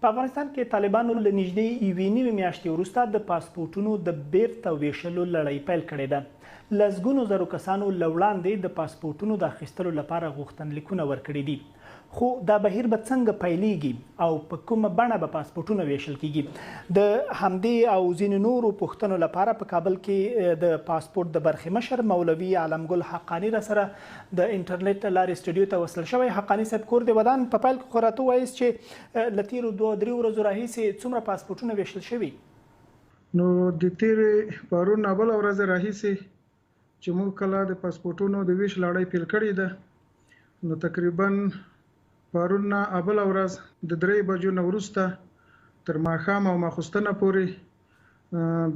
په افغانستان کې طالبانو له نږدې یوې نوې میاشتې وروسته د پاسپورټونو د بیرته ویشلو لړۍ پیل کړې ده. لسګونو زرو کسانو له وړاندې د پاسپورټونو د اخیستلو لپاره غوښتنلیکونه ورکړي دي. خو دا بهیر به څنګه پیلیږي او په کومه بڼه به پاسپورټونه ویشل کیږي؟ د همدې او ځینې نورو پوښتنو لپاره په کابل کې د پاسپورټ د برخې مشر مولوي عالمګل حقانی را سره د انټرنیټ لارې سټوډیو ته وصل شوی. حقانی صاحب کور د ودان په پیل کې خو راته ووایاست چې له تېرو 2-3 ورځو راهیسې څومره پاسپورټونه ویشل شوي؟ نو د تېرې پرون بله ورځ راهیسې چې موږ کله د پاسپورټونو د ویش لړۍ پیل کړې ده، نو تقریبا پرون بله ورځ د 3 بجو نه وروسته تر ماښام او ماخوستنه پورې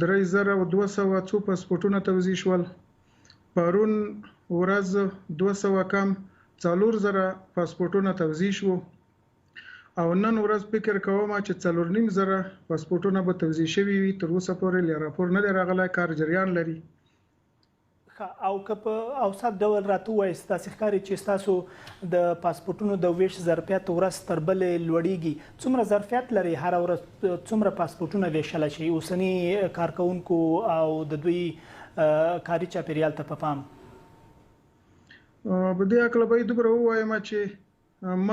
3200 څو پاسپورټونه توزیع شول. پرون ورځ 200 کم 4000 پاسپورټونه توزیع شو او نن ورځ فکر کوم چې 4500 پاسپورټونه به توزیع شوي وي. تر اوسه پورې راپور نه دی راغلی، کار جریان لري. او که په اوسط ډول راته ووایاست داسې ښکاري چې ستاسو د پاسپورټونو د ویش ظرفیت ورځ تر بلې لوړیږي. څومره ظرفیت لري هره ورځ څومره پاسپورټونه ویشلی شي اوسني کارکوونکو او د دوی کاري چاپیریال ته په پام؟ په دې هکله باید دومره ووایم چې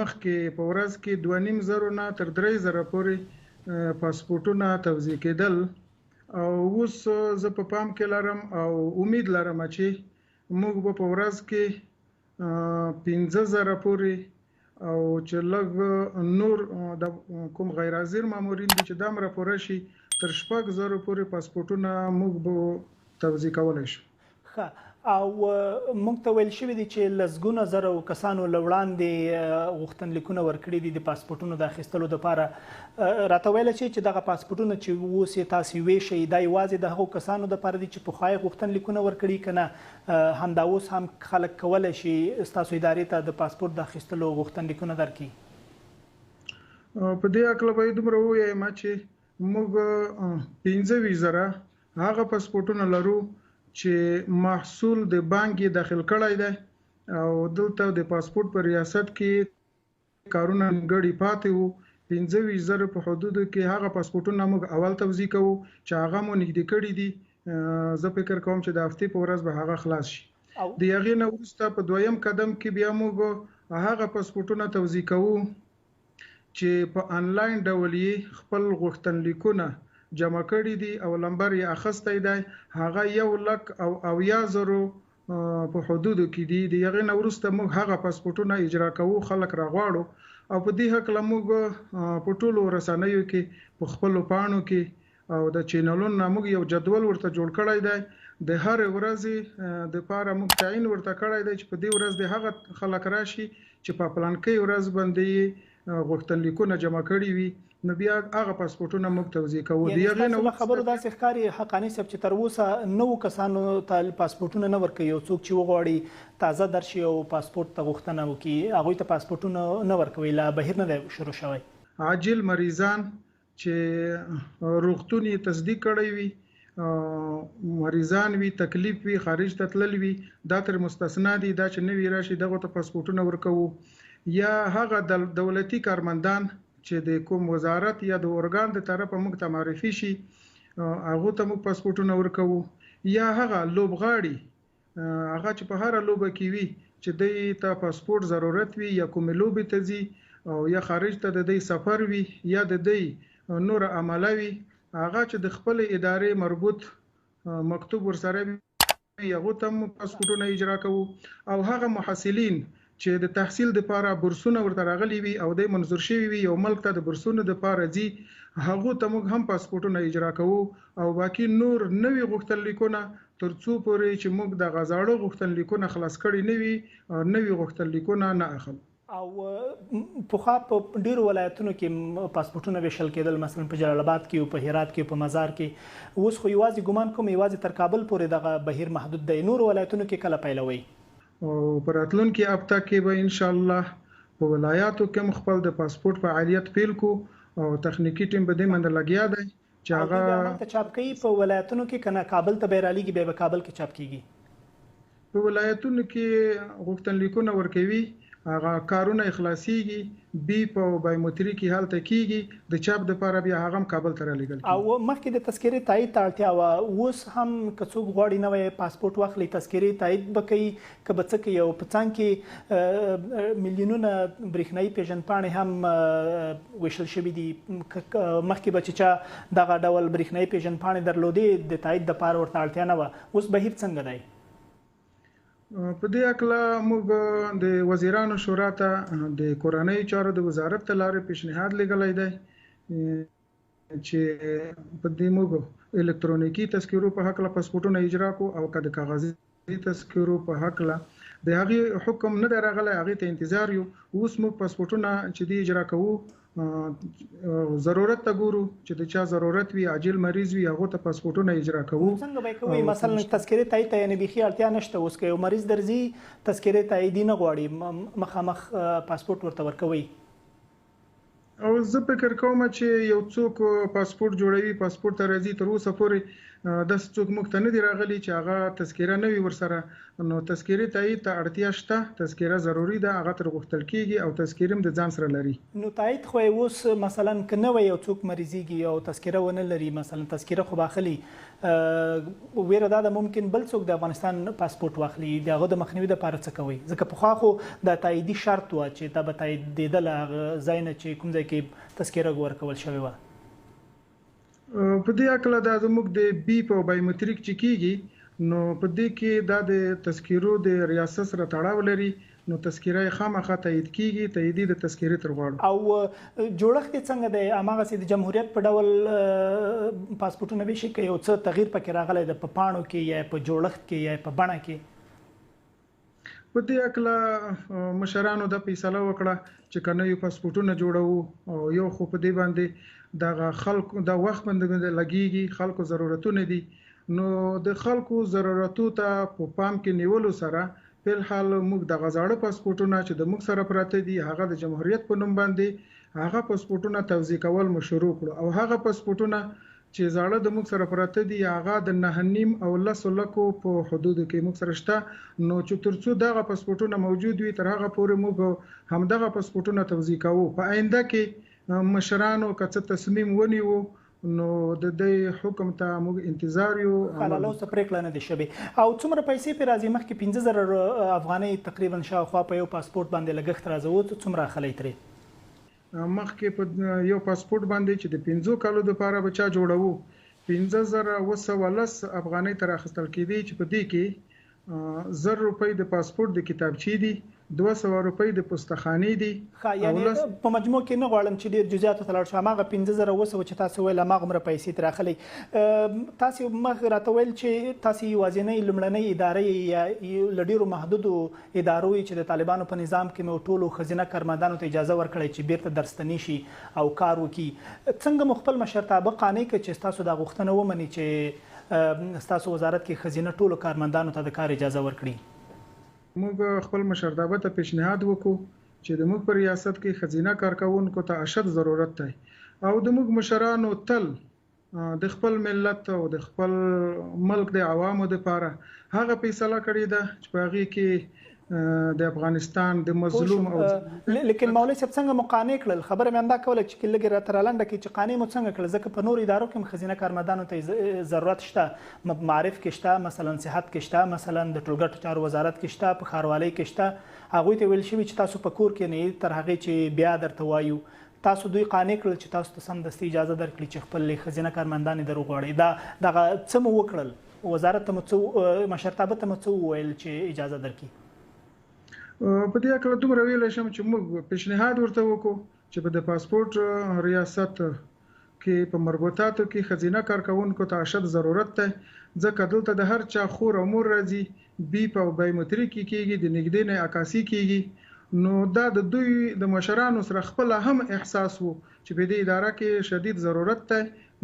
مخکې په ورځ کې 2500 نه تر 3000 پورې پاسپورټونه توزیع کېدل، او اوس زه په پام کې لرم او امید لرم چې موږ به په ورځ کې 15000 پورې او چې لږ نور د کوم غیر حاضر مامورین دي چې دا هم راپوره شي تر 6000 پورې پاسپورټونه موږ به توزیع کولی شو. او موږ ته ویل شوي دي چې لسګونه زره کسانو له وړاندې غوښتنلیکونه ورکړي دي د پاسپورټونو د اخیستلو دپاره. راته ویله چې دغه پاسپورټونه چې اوس یې تاسې ویشئ دا یوازې د هغو کسانو دپاره دي چې پخوا یې غوښتنلیکونه ورکړي، که نه همدا اوس هم خلک کولی شي ستاسو ادارې ته د پاسپورټ د اخیستلو غوښتنلیکونه درکړي؟ په دې هکله باید دومره ووایم چې موږ 25000 هغه پاسپورټونه لرو چې محصول د بانک داخل کړی دی او دلته د پاسپورټ په ریاست کې کارونه نیمګړي پاتې وو. 25000 په حدودو کې هغه پاسپورټونه موږ اول توزیع کوو چې هغه مو نږدې کړي دي. زه فکر کوم چې د هفتې په ورځ به هغه خلاص شي. د هغې نه وروسته په دویم قدم کې بیا موږ هغه پاسپورټونه توزیع کوو چې په انلاین ډول یې خپل غوښتنلیکونه جمع کړي دي او لمبر یې اخیستی دی، هغه 1,10,000 په حدودو کې دي. د هغې نه وروسته موږ هغه پاسپورټونه اجرا کوو، خلک راغواړو او په دې هکله موږ په ټولو رسنیو کې په خپلو پاڼو کې او د چینلونو نه موږ یو جدول ورته جوړ کړی دی. د هر ورځې دپاره موږ تعین ورته کړی دی چې په دې ورځ د هغه خلک راشي چې په پلانکۍ ورځ باندې غوښتنلیکونه جمع کړي وي، نو بیا هغه پاسپورټونه موږ توزیع کوو. د هغې نه وروسته خبرو داسې ښکاري حقاني صاحب چې تر اوسه نوو کسانو ته پاسپورټونه نه ورکوي. یو څوک چې وغواړي تازه درشي او پاسپورټ ته غوښتنه وکړي هغوی ته پاسپورټونه نه ورکوي، لا بهیر نه دی شروع شوی. عاجل مریضان چې روغتون یې تصدیق کړی وي، مریضان وي، تکلیف وي، خارج ته تلل وي، دا تر مستثنا دي. دا چې نوي راشي دغو ته پاسپورټونه ورکوو. یا هغه دولتي کارمندان چې د کوم وزارت یا د ارګان د طرفه موږ ته معرفي شي هغو ته موږ پاسپورټونه ورکوو. یا هغه لوبغاړي هغه چې په هره لوبه کې وي چې دوی ته پاسپورټ ضرورت وي یا کومې لوبې ته ځي او یا خارج ته د دوی سفر وي یا د دوی نور عمله وي، هغه چې د خپل ادارې مربوط مکتوب ورسره وي هغو ته موږ پاسپورټونه اجرا کوو. او هغه محصلین چې د تحصیل لپاره بورسونه ورته راغلي وي او د منظور شوي وي یو ملک ته د بورسونو لپاره ځي، هغو ته موږ هم پاسپورټونه اجرا کوو. او باقي نور نوي غوښتنلیکونه تر څو پورې چې موږ د غزاړو غوښتنلیکونه خلاص کړي نه وي نوي غوښتنلیکونه نه اخلو. او پخوا په ډیرو ولایتونو کې پاسپورټونه ویشل کېدل، مثلا په جلال آباد کې او په هرات کې او په مزار کې. اوس خو یوازې ګمان کوم یوازې تر کابل پورې دغه بهیر محدود دی. نورو ولایتونو کې کله پیلوي؟ او په راتلونکي هفته کې به انشاءالله په ولایاتو کې هم خپل د پاسپورټ فعالیت پیل کو او تخنیکی ټیم به دې باندې لګیا دی چې هغه چاپ کوي په ولایتونو کې، کنه کابل ته به رالیږي بیا به کابل کې چاپ کیږي؟ په ولایتونو کې غوښتنلیکونه ورکوي هغه کارونه اخلاصيږي بي په بایومتریکي حالت کېږي د چاپ د لپاره بیا هغه کابل ته رالیږل او مخکې د تذکرې تایید ته اړتیا وه اوس هم که څوک غواړي نوی پاسپورت واخلي تذکرې تایید به کوي که به څه کوي او په څنګ کې میلیونونه برېښنایي پیژندپاڼې هم ویشل شوي دي مخکې به چې چا دغه ډول برېښنایي پیژندپاڼې درلودې د تایید دپاره ورته اړتیا نه وه اوس بهیر څنګه دی په دې اکله موږ د وزیرانو شورا ته د کورنۍ چارو د وزارت ته لارې پیشنهاد لګلای دی چې په دې موږ الکترونیکی تذکرو په حق له پاسپورتونو اجرا کو او که د کاغذي تذکرو په حق له د هغه حکم نه درغله هغه ته انتظار یو اوس موږ پاسپورتونه چې دی اجرا کوو ضرورت ته ګورو چې د چا ضرورت وي عاجل مریض وي هغه ته پاسپورتونه اجرا کوو څنګه به کوي مثلا تذکرې تایید ته یعنی بيخي اړتیا نشته اوس که یو مریض درځي تذکرې تایید نه غواړي مخامخ پاسپورت ورته ورکوي او زه فکر کوم چې یو څوک پاسپورت جوړوي پاسپورت ته راځي تر اوسه پورې د څوک مخ ته نه دی راغلی چې هغه تذکره نه وي ورسره نو تذکرې تایید ته اړتیا شته تذکره ضروری ده هغه تر غوښتل کیږي او تذکرې هم د ځان سره لري نو تایید خو اوس مثلا که نه وي یو څوک مریضيږي او تذکره ونه لري مثلا تذکره خو باخلي ویره دا ممکن بل څوک د افغانستان پاسپورت واخلي دغه د مخنیوي لپاره څه کوي ځکه په خو د تاییدي شرط و چې دا به تاییدېدل ځای نه چې کوم ځای کې تذکره ورکول شوی و په دې اکله د زموږ د بي په بایومتریک چې کیږي نو په دې کې د تذکرو د ریاست سره تړاو لري نو تذکره خامخا تایید کیږي تاییدی د تذکرې تر غواړو او جوړښت څنګه دی اماغه سي د جمهوریت په ډول پاسپورتونه به شي کې یو څه تغییر پکې راغلی د پاڼو کې یا په جوړښت کې یا په بڼه کې په دې اکله مشرانو د فیصله وکړه چې کنه یو پاسپورتونه جوړو او یو خو په دې باندې د خلکو د وخت باندې لګيږي خلکو ضرورتونه دي نو د خلکو ضرورتو ته په پام کې نیولو سره په حال موږ د غزاړه پاسپورتونه چې د موږ سره پراته دي هغه د جمهوریت په نوم باندې هغه پاسپورتونه توزیع کول مو شروع کړو او هغه پاسپورتونه چې زاړه د موږ سره پراته دي هغه د 9.5 او 10 لکو په حدود کې موږ سره شته نو چې ترڅو دغه پاسپورتونه موجود وي تر هغه پورې موږ همدغه پاسپورتونه توزیع کوو په آینده کې مشرانو کڅ تصمیم ونیو نو د دې حکم ته موږ انتظار یو حلاله اوس پریکړه نه دي شوی او څومره پیسې په راځي مخکې 15000 افغانۍ تقریبا شاوخوا په یو پاسپورت باندې لګښت راځو څومره خلای ترې مخکې په یو پاسپورت باندې چې د 15 کالو لپاره بچا جوړو 15010 افغانۍ تر اخیستل کېدی چې په دې کې 1000 روپۍ د پاسپورت د کتابچې دي 200 روپۍ د پستخانی دي یعنی په مجموع کې نه غواړم چې ډیر جزئیات ته لاړ شم هغه 15000 چې تاسو ویل هغه مر پیسې تر اخلي تاسو مخ راته ویل چې تاسو یوازینۍ لمړنۍ ادارې یا لډیرو محدودو ادارو چې د طالبانو په نظام کې نو ټولو خزینه کارمندانو ته اجازه ورکړي چې بیرته درستنی شي او کار وکړي څنګه مخبل مشرتابه قانې کې چې تاسو د غوښتنه ومني چې تاسو وزارت کې خزینه ټولو کارمندانو ته د کار اجازه ورکړي موږ خپل مشرتابه ته پیشنهاد وکړو چې د موږ په ریاست کې خزینه کارکونکو ته اشد ضرورت دی او د موږ مشرانو تل د خپل ملت او د خپل ملک د عوامو لپاره هغه فیصله کړې ده چې په هغه کې د افغانستان د مظلوم او لیکن مولوی صاحب څنګه مقانع کړل خبره مې انده کوله چې کله ګر تر لاندې کې چې قانې مو څنګه کړل ځکه په نور ادارو کې خزینه کارمندانو ته ضرورت شته معرف کې شته مثلا صحت کې شته مثلا د ټولګټو چارو وزارت کې شته په خاروالۍ کې شته هغه ته ویل شوی چې تاسو په کور کې نه تر هغه چې بیا درته وایو تاسو دوی قانع کړل چې تاسو ته سم دستي اجازه درکړي چې خپل خزینه کارمندان درو غواړي دا دغه څه مو وکړل وزارت ته مو مشرتابه ته مو ویل چې اجازه درکړي په دې اړه دومره ویل شم چې موږ پیشنهاد ورته وکړو چې په د پاسپورت ریاست کې په مربوطاتو کې خزینه کارکونکو ته اشد ضرورت ده ځکه دلته د هر چا خور او مور راځي بي په بایومتریک کېږي د نګدې نه عکاسي کېږي نو دا د دوی د مشرانو سره خپل هم احساس وو چې په دې اداره کې شدید ضرورت ده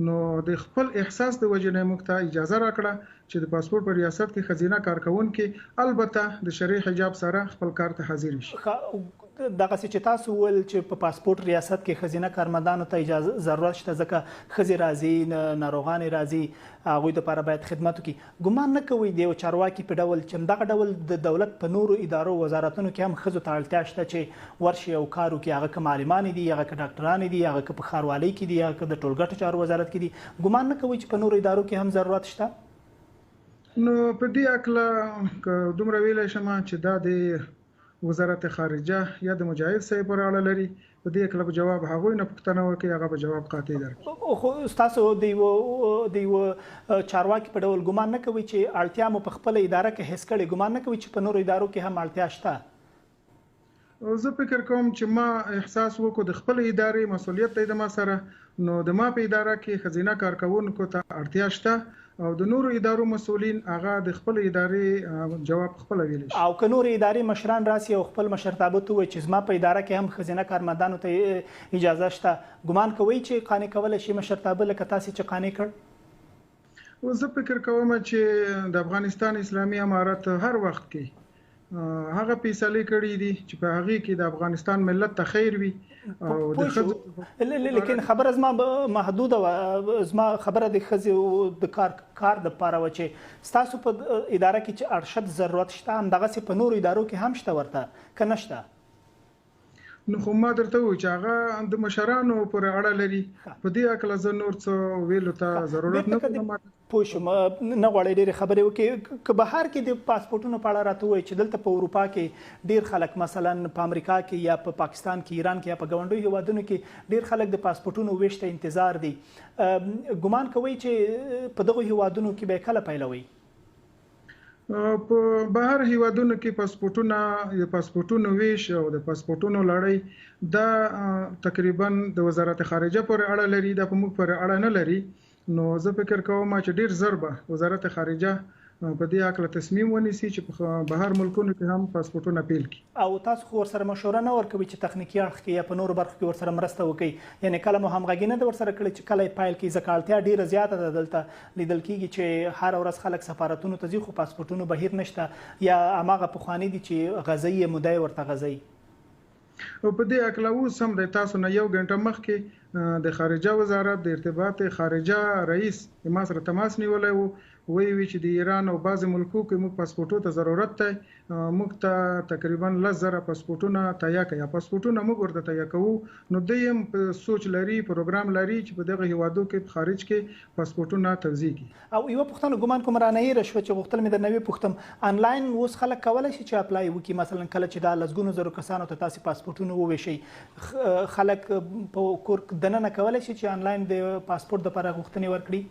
نو د خپل احساس د وجنه موږ ته اجازه راکړه چې د پاسپورت په ریاست کې خزینه کارکونکو البته د شرعي حجاب سره خپل کار ته حاضر شي دغسې چې تاسو وویل چې په پاسپورت ریاست کې ښځینه کارمندانو ته اجازه ضرورت شته ځکه ښځې راځي ناروغانې راځي هغوی دپاره باید خدمت وکړي ګمان نه کوئ د یو چارواکي په ډول چې همدغه ډول د دولت په نورو ادارو وزارتونو کې هم ښځو ته اړتیا شته چې ورشي او کار وکړي هغه که معلمانې دي هغه که ډاکټرانې دي هغه که په ښاروالۍ کې دي هغه که د ټولګټو چارو وزارت کې دي ګمان نه کوئ چې په نورو ادارو کې هم ضرورت شته نو په دې اکله که دومره ویلی شم چې دا د وزارت خارجه یا د مجاهد صاحب پر اړه لري په دې اکله به جواب هغوی نه پوښتنه وکړي هغه به جواب قاطع درکړي خو ستاسو د یوه چارواکي په ډول ګمان نه کوئ چې اړتیا مو په خپله اداره کې حس کړې ګمان نه کوئ چې په نورو ادارو کې هم اړتیا شته زه فکر کوم چې ما احساس وکړو د خپل ادارې مسؤلیت دی د ما سره نو د ما په اداره کې ښځینه کارکوونکو ته اړتیا شته او د نورو ادارو مسؤلین هغه د خپل ادارې جواب خپل ویلی شي او که نورو ادارې مشران راسي او خپل مشرتابه ته ووایي چې زما په اداره کې هم ښځینه کارمندانو ته اجازه شته ګمان کوئ چې قانع کولی شي مشرتابه لکه تاسې چې قانع کړ زه فکر کوم چې د افغانستان اسلامي امارت هر وخت کې هغه فیصلې کړې دي چې په هغه کې د افغانستان ملت ته خیر وي او د ښځو لیکن خبره زما محدوده وه زما خبره د ښځو د کار دپاره وه چې ستاسو په اداره کې چې ارشد ضرورت شته همدغسې په نورو ادارو کې هم شته ورته که نه شته نو خو ما درته وویل چې هغه د مشرانو پر اړه لري په دې اکله زه نور څه ویلو ته ضرورت نه کوم پوه شوم نه غواړئ ډېرې خبرې وکړي که بهر کې د پاسپورټونو په اړه راته ووایي چې دلته په اروپا کې ډېر خلک مثلا په امریکا کې یا په پاکستان کې ایران کې یا په ګاونډیو هیوادونو کې ډېر خلک د پاسپورټونو ویش ته انتظار دي ګمان کوئ چې په دغو هیوادونو کې به کله پیلوئ په بهر هیوادونو کې د پاسپورټونو ویش او د پاسپورټونو لړۍ دا تقریبا د وزارت خارجه پر اړه لري دا په موږ پر اړه نه لري نو زه فکر کوم چې ډیر زر به وزارت خارجه په دې اړه تصمیم ونیسي چې په بهر ملکونو کې هم پاسپورټونه پیل کړي او تاسو خو ورسره مشوره نه ورکوي چې تخنیکي اړخ کې یا په نورو برخو کې ورسره مرسته وکړي یعنی کله مو همغږي نه ده ورسره کړې چې کله یې پیل کړي ځکه اړتیا ډېره زیاته ده دلته لیدل کېږي چې هر ورځ خلک سفارتونو ته ځي خو پاسپورټونو بهیر نشته یا هماغه پخواني دي چې غذایي یې مودی ورته غذایي او په دې اکله اوس هم د تاسو نه یو غنټه مخکې د خارجه وزارت د ارتباط خارجه رئیس ما سره تماس نیولی وو وی چې د ایران او بعض ملکو کې موږ پاسپورټو ته ضرورت دی موږ ته تقریبا 10,000 پاسپورټونه تیار کړي پاسپورټونه موږ ورته تیار کوو نو دویم په سوچ لري پروګرام لري چې په دغه هیوادو کې خارج کې پاسپورټونه توزیع کړي او یو پوښتنه ګمان کوم رانه شوه چې غوښتل مې درنوي پوښتم انلاین اوس خلک کولی شي چې اپلای وکړي مثلا کله چې دا لسګونو زرو کسانو ته تاسې پاسپورټونه وویشئ خلک په کور دننه کولی شي چې انلاین د پاسپورټ دپاره غوښتنې ورکړي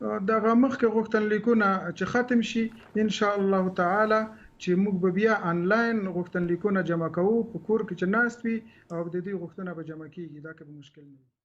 دغه مخکې غوښتنلیکونه چې ختم شي ان شاء الله تعالی چې موږ به بیا انلاین غوښتنلیکونه جمع کوو په کور کې چې ناست وي او د دې غوښتنه به جمع کیږي دا که به مشکل نه وي